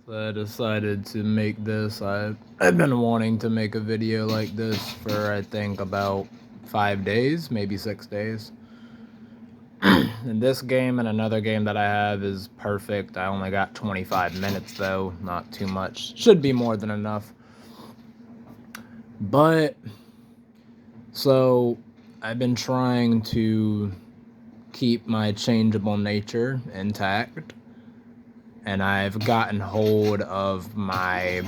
So I decided to make this. I've been wanting to make a video like this for I think about 5 days, maybe 6 days. And this game and another game that I have is perfect. I only got 25 minutes though, not too much. Should be more than enough. But so I've been trying to keep my changeable nature intact, and I've gotten hold of my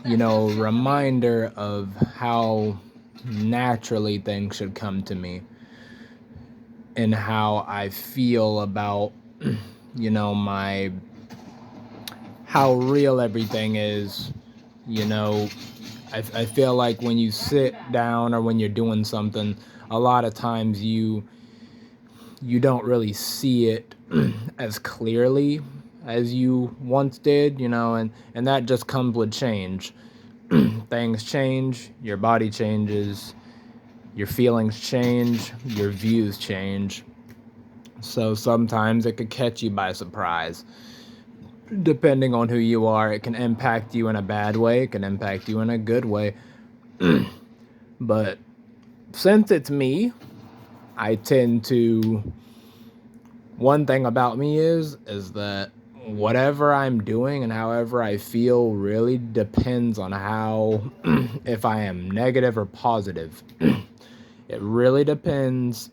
reminder of how naturally things should come to me and how I feel about, my, how real everything is. You know, I feel like when you sit down or when you're doing something, a lot of times you don't really see it as clearly as you once did, and that just comes with change. Things change, your body changes, your feelings change, your views change. So sometimes it could catch you by surprise. Depending on who you are, it can impact you in a bad way, it can impact you in a good way. But since it's me, I tend to, one thing about me is that whatever I'm doing and however I feel really depends on how, if I am negative or positive. It really depends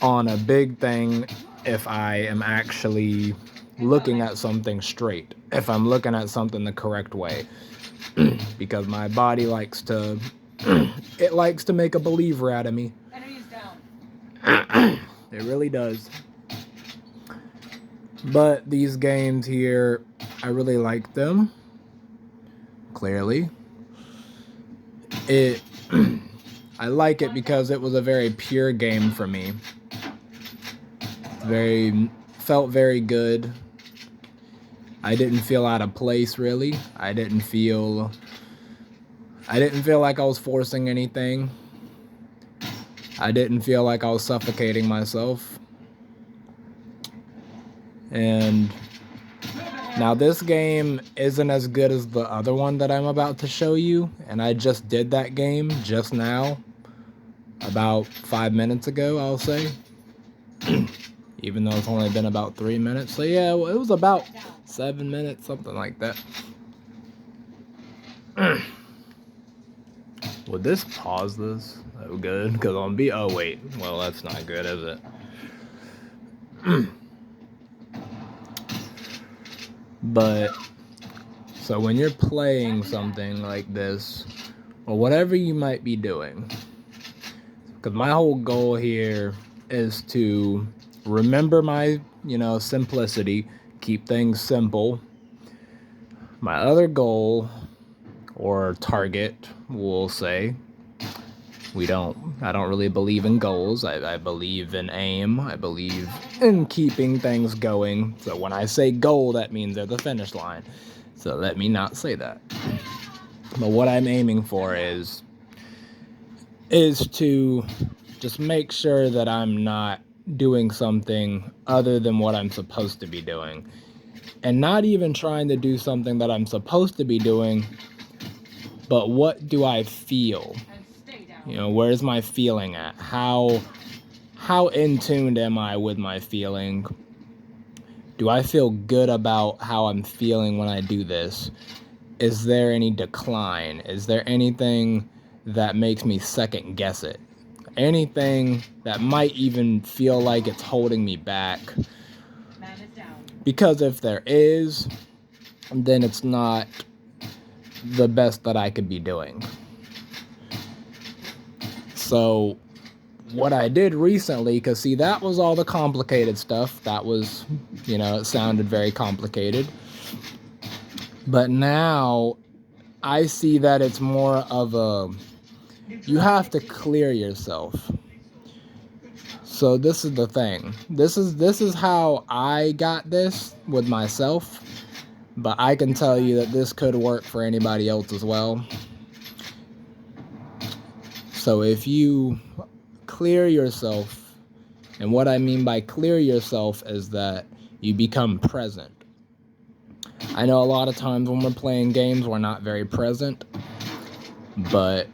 on a big thing if I am actually looking at something straight, if I'm looking at something the correct way. Because my body likes to, it likes to make a believer out of me. Enemies down. It really does. But these games here, I really like them. Clearly. I like it because it was a very pure game for me. Felt very good. I didn't feel out of place, really. I didn't feel like I was forcing anything. I didn't feel like I was suffocating myself. And now this game isn't as good as the other one that I'm about to show you, and I just did that game just now, about 5 minutes ago, I'll say. Even though it's only been about 3 minutes. So yeah, it was about 7 minutes, something like that. Would this pause this? Oh, good, because oh wait, well that's not good, is it? But so when you're playing something like this, or whatever you might be doing, because my whole goal here is to remember my, simplicity, keep things simple. My other goal, or target, we'll say, I don't really believe in goals. I believe in aim. I believe in keeping things going. So when I say goal, that means they're the finish line. So let me not say that. But what I'm aiming for is to just make sure that I'm not doing something other than what I'm supposed to be doing. And not even trying to do something that I'm supposed to be doing, but what do I feel? Where's my feeling at? How in tune am I with my feeling? Do I feel good about how I'm feeling when I do this? Is there any decline? Is there anything that makes me second guess it? Anything that might even feel like it's holding me back? Because if there is, then it's not the best that I could be doing. So what I did recently, because see, that was all the complicated stuff. That was, it sounded very complicated. But now I see that it's more of you have to clear yourself. So this is the thing. This is how I got this with myself. But I can tell you that this could work for anybody else as well. So if you clear yourself, and what I mean by clear yourself is that You become present. I know a lot of times when we're playing games, we're not very present, but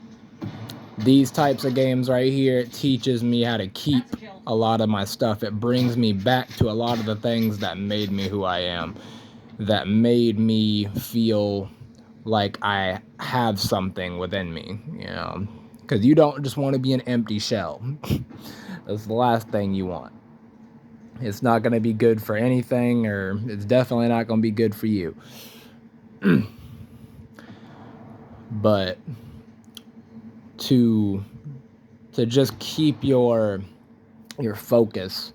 these types of games right here, it teaches me how to keep a lot of my stuff. It brings me back to a lot of the things that made me who I am, that made me feel like I have something within me, you know, because you don't just want to be an empty shell. That's the last thing you want. It's not going to be good for anything, or it's definitely not going to be good for you. But to just keep your focus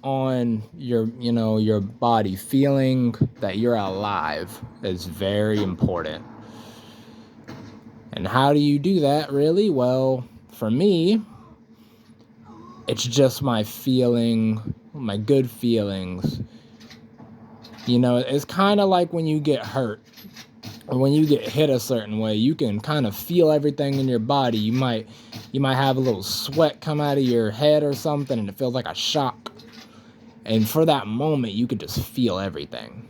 on your body, feeling that you're alive, is very important. And how do you do that, really? Well, for me, it's just my good feelings. It's kind of like when you get hurt, or when you get hit a certain way, you can kind of feel everything in your body. You might have a little sweat come out of your head or something, and it feels like a shock. And for that moment, you could just feel everything.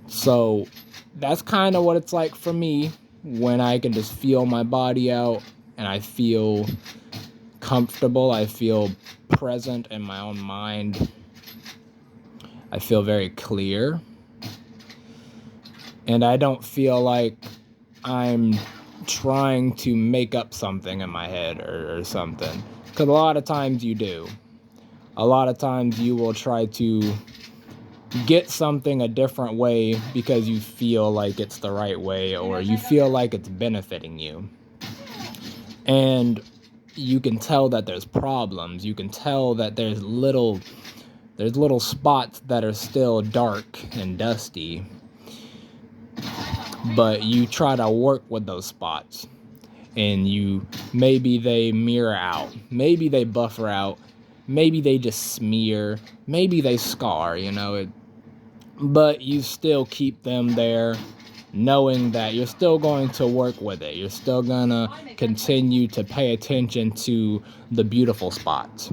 So that's kind of what it's like for me when I can just feel my body out, and I feel comfortable. I feel present in my own mind. I feel very clear. And I don't feel like I'm trying to make up something in my head or something. Because a lot of times you do. A lot of times you will try to get something a different way because you feel like it's the right way, or you feel like it's benefiting you. And you can tell that there's problems. You can tell that there's little spots that are still dark and dusty. But you try to work with those spots, and maybe they mirror out, maybe they buffer out, maybe they just smear, maybe they scar, but you still keep them there, knowing that you're still going to work with it. You're still gonna continue to pay attention to the beautiful spots,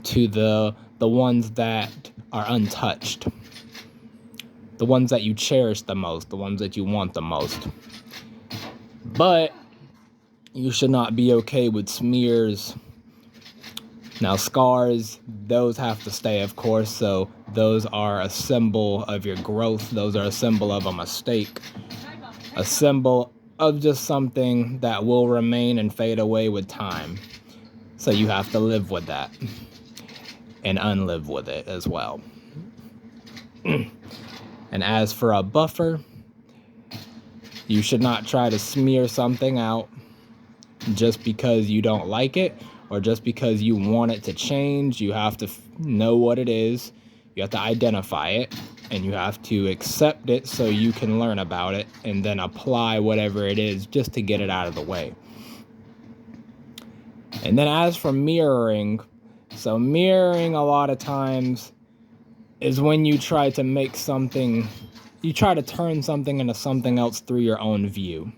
to the ones that are untouched, the ones that you cherish the most, the ones that you want the most. But you should not be okay with smears. Now, scars, those have to stay, of course, so those are a symbol of your growth. Those are a symbol of a mistake, a symbol of just something that will remain and fade away with time. So you have to live with that and unlive with it as well. And as for a buffer, you should not try to smear something out just because you don't like it, or just because you want it to change. You have to know what it is. You have to identify it, and you have to accept it so you can learn about it and then apply whatever it is just to get it out of the way. And then as for mirroring, so mirroring a lot of times is when you try to turn something into something else through your own view,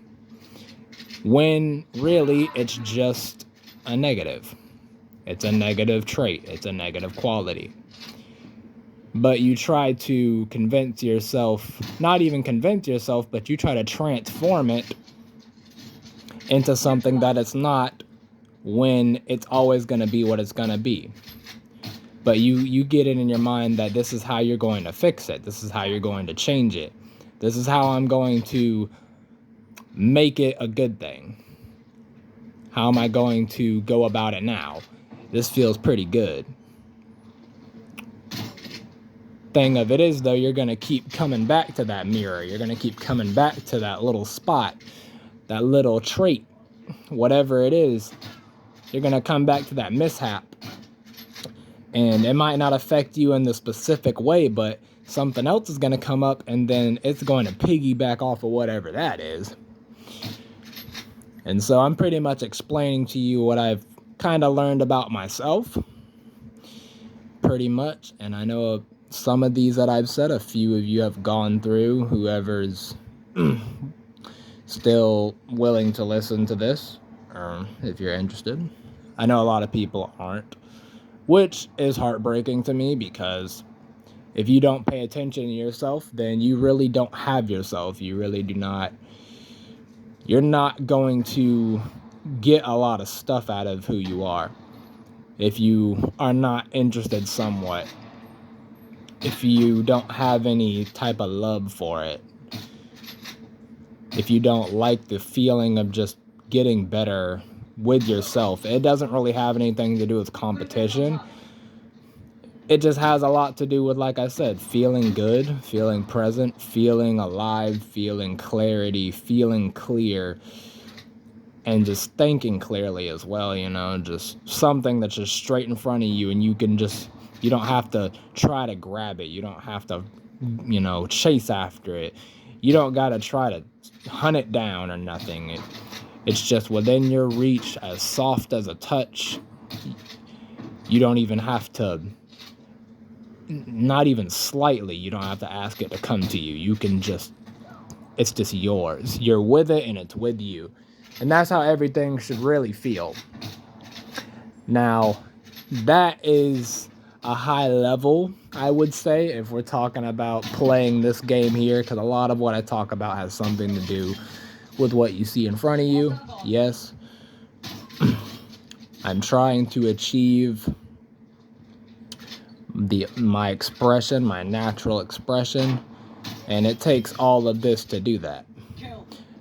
when really it's just a negative. It's a negative trait. It's a negative quality. But you try to convince yourself, not even convince yourself, but you try to transform it into something that it's not, when it's always going to be what it's going to be. But you get it in your mind that this is how you're going to fix it. This is how you're going to change it. This is how I'm going to make it a good thing. How am I going to go about it now? This feels pretty good. Thing of it is, though, you're going to keep coming back to that mirror. You're going to keep coming back to that little spot, that little trait, whatever it is. You're going to come back to that mishap. And it might not affect you in the specific way, but something else is going to come up, and then it's going to piggyback off of whatever that is. And so I'm pretty much explaining to you what I've kind of learned about myself, pretty much. And I know some of these that I've said, a few of you have gone through, whoever's still willing to listen to this, if you're interested. I know a lot of people aren't, which is heartbreaking to me because if you don't pay attention to yourself, then you really don't have yourself. You really do not. You're not going to get a lot of stuff out of who you are if you are not interested somewhat. If you don't have any type of love for it. If you don't like the feeling of just getting better with yourself. It doesn't really have anything to do with competition. It just has a lot to do with, like I said, feeling good, feeling present, feeling alive, feeling clarity, feeling clear, and just thinking clearly as well, just something that's just straight in front of you, and you don't have to try to grab it. You don't have to, chase after it. You don't got to try to hunt it down or nothing. It's just within your reach, as soft as a touch. You don't even have to, not even slightly, you don't have to ask it to come to you. You can just, it's just yours. You're with it and it's with you. And that's how everything should really feel. Now, that is a high level, I would say, if we're talking about playing this game here, because a lot of what I talk about has something to do with what you see in front of you. Yes, I'm trying to achieve my expression, my natural expression, and it takes all of this to do that.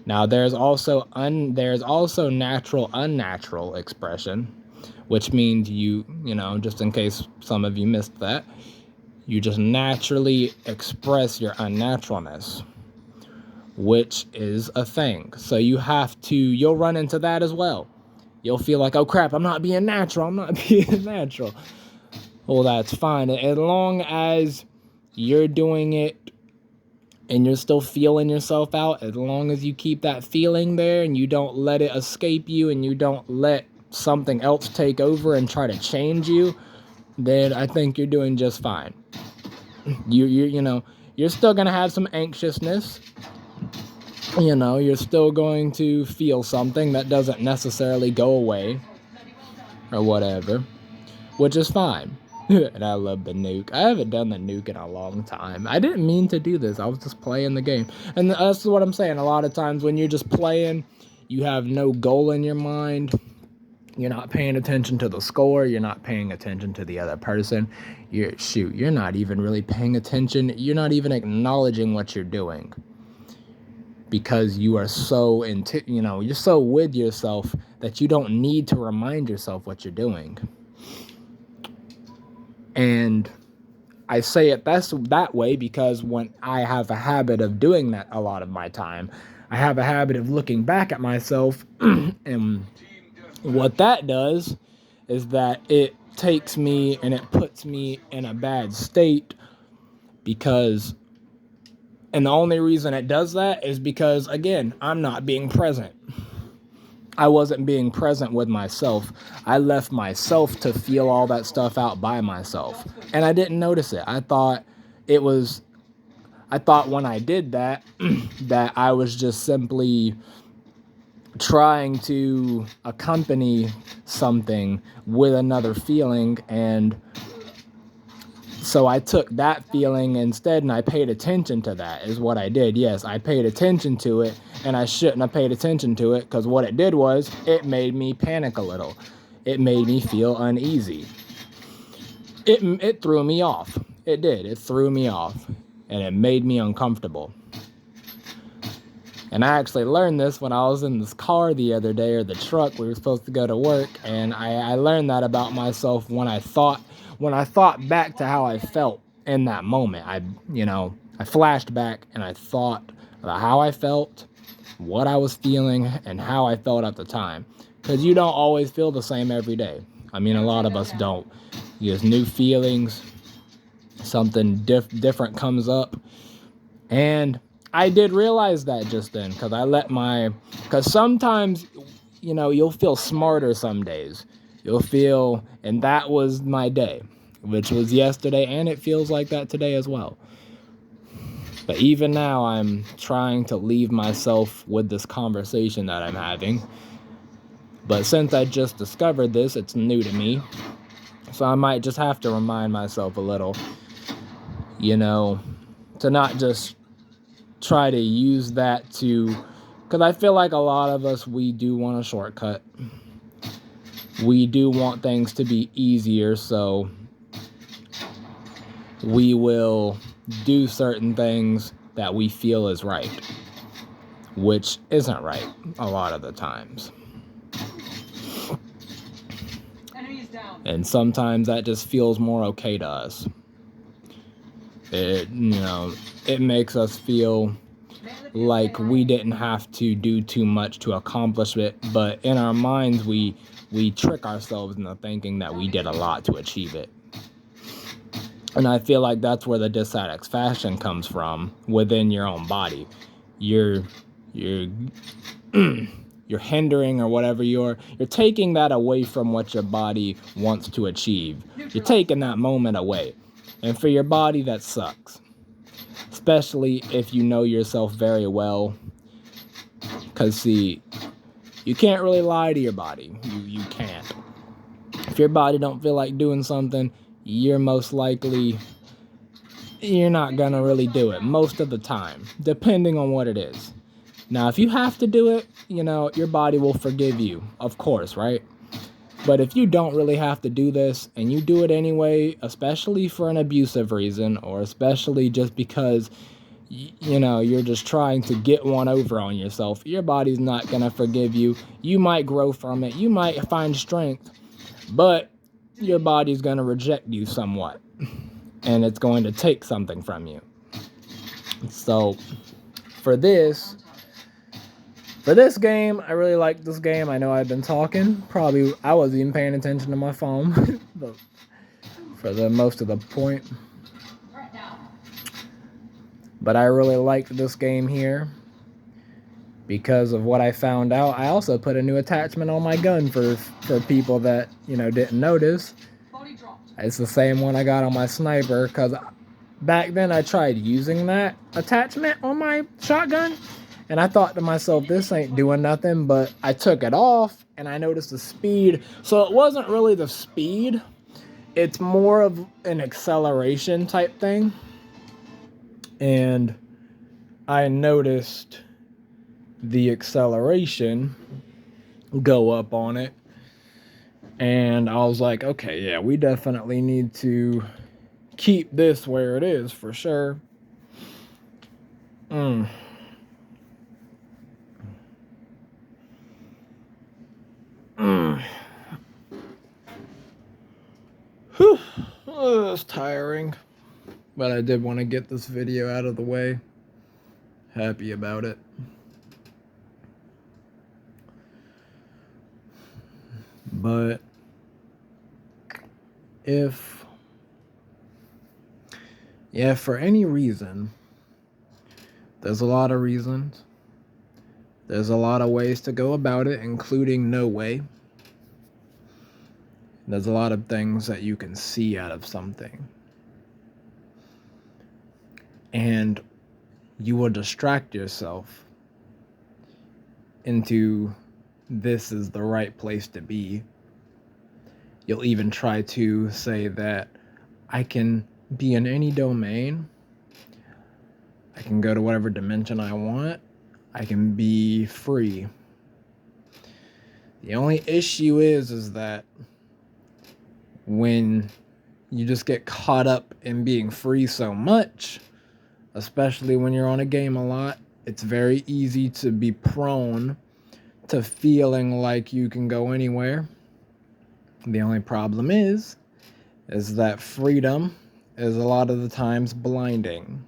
Now, there's also natural, unnatural expression, which means just in case some of you missed that, you just naturally express your unnaturalness, which is a thing. So you'll run into that as well. You'll feel like, oh crap, I'm not being natural. Well, that's fine. As long as you're doing it and you're still feeling yourself out, as long as you keep that feeling there and you don't let it escape you and you don't let something else take over and try to change you, then I think you're doing just fine. You're still going to have some anxiousness. You're still going to feel something that doesn't necessarily go away or whatever, which is fine. And I love the nuke. I haven't done the nuke in a long time. I didn't mean to do this. I was just playing the game. And that's what I'm saying. A lot of times when you're just playing, you have no goal in your mind. You're not paying attention to the score. You're not paying attention to the other person. You're not even really paying attention. You're not even acknowledging what you're doing. Because you are so you're so with yourself that you don't need to remind yourself what you're doing. And I say it that way because when I have a habit of doing that a lot of my time, I have a habit of looking back at myself and what that does is that it takes me and it puts me in a bad state and the only reason it does that is because, again, I'm not being present. I wasn't being present with myself. I left myself to feel all that stuff out by myself. And I didn't notice it. I thought when I did that, that I was just simply trying to accompany something with another feeling, and so I took that feeling instead and I paid attention to that is what I did. Yes, I paid attention to it, and I shouldn't have paid attention to it because what it did was it made me panic a little. It made me feel uneasy. It threw me off. It did. It threw me off, and it made me uncomfortable. And I actually learned this when I was in this car the other day, or the truck. We were supposed to go to work, and I learned that about myself when I thought back to how I felt in that moment. I flashed back and I thought about how I felt, what I was feeling, and how I felt at the time. Because you don't always feel the same every day. I mean, a lot of us don't. There's new feelings, something different comes up, and I did realize that just then, because sometimes, you'll feel smarter some days. And that was my day, which was yesterday, and it feels like that today as well. But even now, I'm trying to leave myself with this conversation that I'm having. But since I just discovered this, it's new to me. So I might just have to remind myself a little, you know, to not just try to use that to, because I feel like a lot of us, we do want a shortcut. We do want things to be easier, so we will do certain things that we feel is right, which isn't right a lot of the times. Enemies down. And sometimes that just feels more okay to us. It, you know, it makes us feel like we didn't have to do too much to accomplish it, but in our minds we trick ourselves into thinking that we did a lot to achieve it. And I feel like that's where the dissatisfaction comes from within your own body. You're you're hindering, or whatever, you're taking that away from what your body wants to achieve. You're taking that moment away. And for your body, that sucks. Especially if you know yourself very well. Because, see, you can't really lie to your body. You can't. If your body don't feel like doing something, you're most likely, you're not going to really do it most of the time, depending on what it is. Now, if you have to do it, you know, your body will forgive you, of course, right? But if you don't really have to do this and you do it anyway, especially for an abusive reason, or especially just because, you know, you're just trying to get one over on yourself, your body's not going to forgive you. You might grow from it. You might find strength, but your body's going to reject you somewhat, and it's going to take something from you. So for this game, I really like this game. I know I've been talking. Probably I wasn't even paying attention to my phone for the most of the point. But I really liked this game here because of what I found out. I also put a new attachment on my gun for people that, you know, didn't notice. It's the same one I got on my sniper, because back then I tried using that attachment on my shotgun, and I thought to myself, this ain't doing nothing, but I took it off and I noticed the speed. So it wasn't really the speed, it's more of an acceleration type thing. And I noticed the acceleration go up on it, and I was like, okay, yeah, we definitely need to keep this where it is for sure. Whew, oh, it's tiring, but I did want to get this video out of the way. Happy about it. But if, yeah, for any reason, there's a lot of reasons. There's a lot of ways to go about it, including no way. There's a lot of things that you can see out of something. And you will distract yourself into this is the right place to be. You'll even try to say that I can be in any domain. I can go to whatever dimension I want. I can be free. The only issue is that when you just get caught up in being free so much, especially when you're on a game a lot, it's very easy to be prone to feeling like you can go anywhere. The only problem is that freedom is a lot of the times blinding.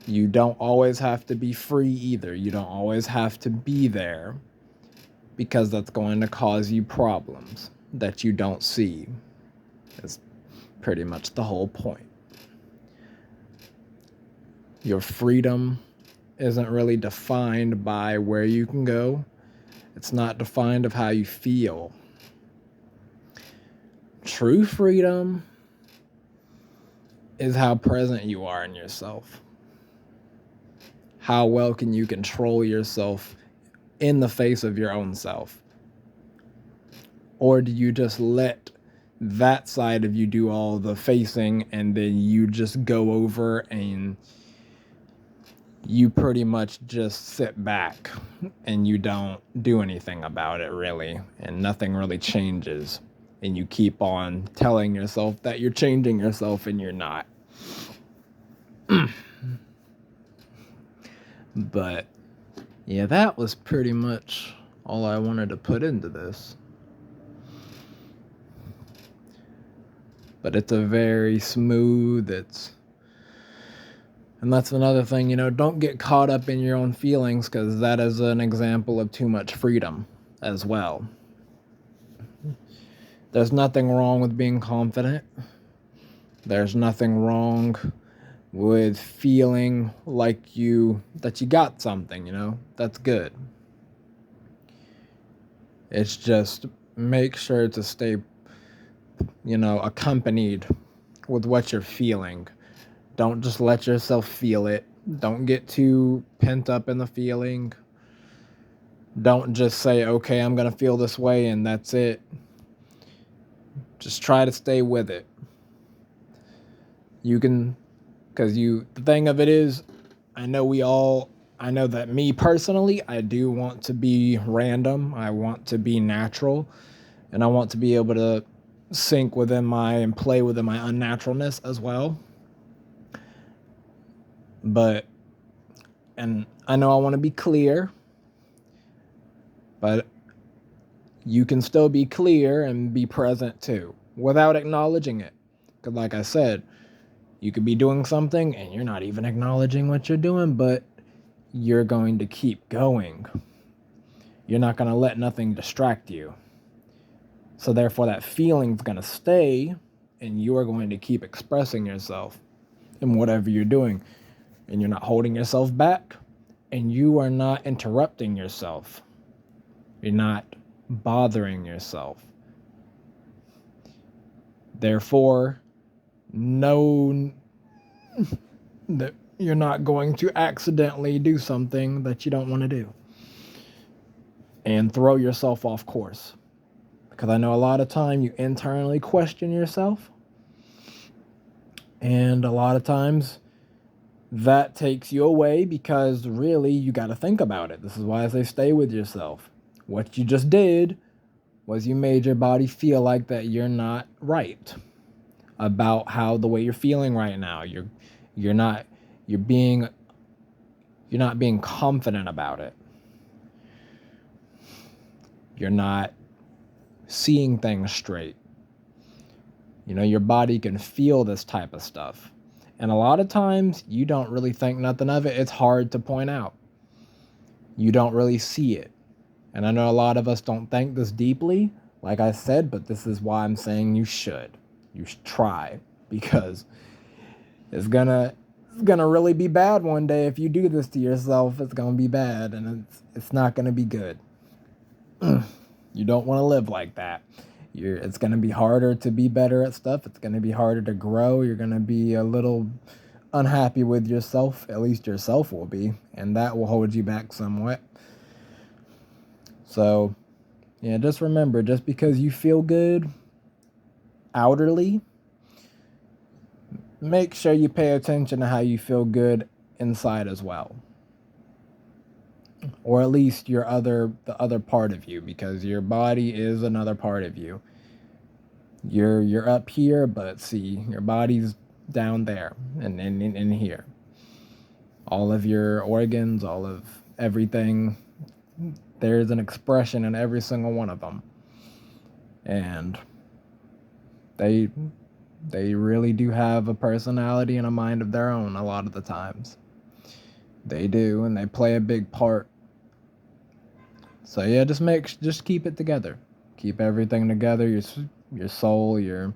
You don't always have to be free either. You don't always have to be there, because that's going to cause you problems that you don't see. That's pretty much the whole point. Your freedom isn't really defined by where you can go. It's not defined of how you feel. True freedom is how present you are in yourself. How well can you control yourself in the face of your own self? Or do you just let that side of you do all the facing, and then you just go over and you pretty much just sit back and you don't do anything about it really, and nothing really changes. And you keep on telling yourself that you're changing yourself and you're not. But yeah, that was pretty much all I wanted to put into this. But it's a very smooth, and that's another thing, don't get caught up in your own feelings, because that is an example of too much freedom as well. There's nothing wrong with being confident. There's nothing wrong with feeling like that you got something, that's good. It's just make sure to stay, accompanied with what you're feeling. Don't just let yourself feel it. Don't get too pent up in the feeling. Don't just say, okay, I'm going to feel this way and that's it. Just try to stay with it. You can, because the thing of it is, I know that me personally, I do want to be random. I want to be natural. And I want to be able to sink within and play within my unnaturalness as well. And I know I want to be clear, but you can still be clear and be present too, without acknowledging it. Because like I said, you could be doing something and you're not even acknowledging what you're doing, but you're going to keep going. You're not going to let nothing distract you. So therefore that feeling's going to stay, and you are going to keep expressing yourself in whatever you're doing. And you're not holding yourself back, and you are not interrupting yourself. You're not bothering yourself. Therefore, know that you're not going to accidentally do something that you don't want to do and throw yourself off course. Because I know a lot of time you internally question yourself, and a lot of times that takes you away, because really you got to think about it. This is why I say stay with yourself. What you just did was you made your body feel like that you're not right about how the way you're feeling right now. You're not being confident about it. You're not seeing things straight. Your body can feel this type of stuff. And a lot of times you don't really think nothing of it. It's hard to point out. You don't really see it. And I know a lot of us don't think this deeply, like I said, but this is why I'm saying you should. You should try, because it's gonna really be bad one day if you do this to yourself. It's gonna be bad, and it's not gonna be good. You don't want to live like that. It's gonna be harder to be better at stuff. It's gonna be harder to grow. You're gonna be a little unhappy with yourself. At least yourself will be, and that will hold you back somewhat. So, yeah, just remember, just because you feel good outwardly, make sure you pay attention to how you feel good inside as well. Or at least the other part of you, because your body is another part of you. You're up here, but see, your body's down there and in here. All of your organs, all of everything, there's an expression in every single one of them. And they really do have a personality and a mind of their own a lot of the times. They do, and they play a big part. So yeah, just keep it together. Keep everything together. Your soul, your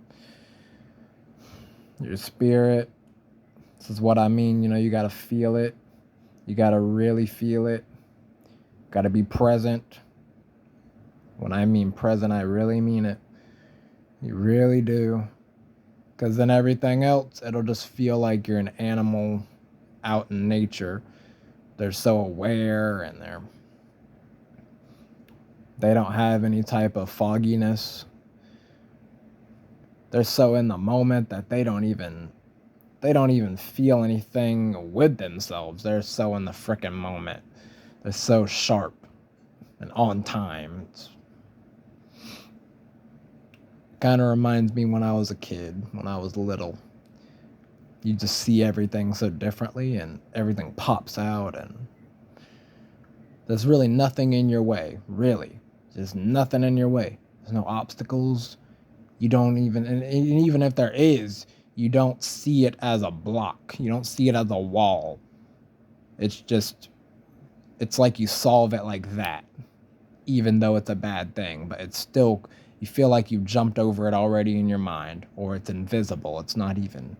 spirit. This is what I mean. You gotta feel it. You gotta really feel it. Gotta be present. When I mean present, I really mean it. You really do. Because then everything else, it'll just feel like you're an animal out in nature. They're so aware, and they don't have any type of fogginess. they're so in the moment that they don't even feel anything with themselves. They're so in the frickin' moment. They're so sharp and on time. It kind of reminds me when I was a kid, when I was little. You just see everything so differently and everything pops out, and there's really nothing in your way, really. Just nothing in your way. There's no obstacles. You don't even, and even if there is, you don't see it as a block. You don't see it as a wall. It's just, it's like you solve it like that, even though it's a bad thing, but it's still, you feel like you jumped over it already in your mind, or it's invisible. It's not even,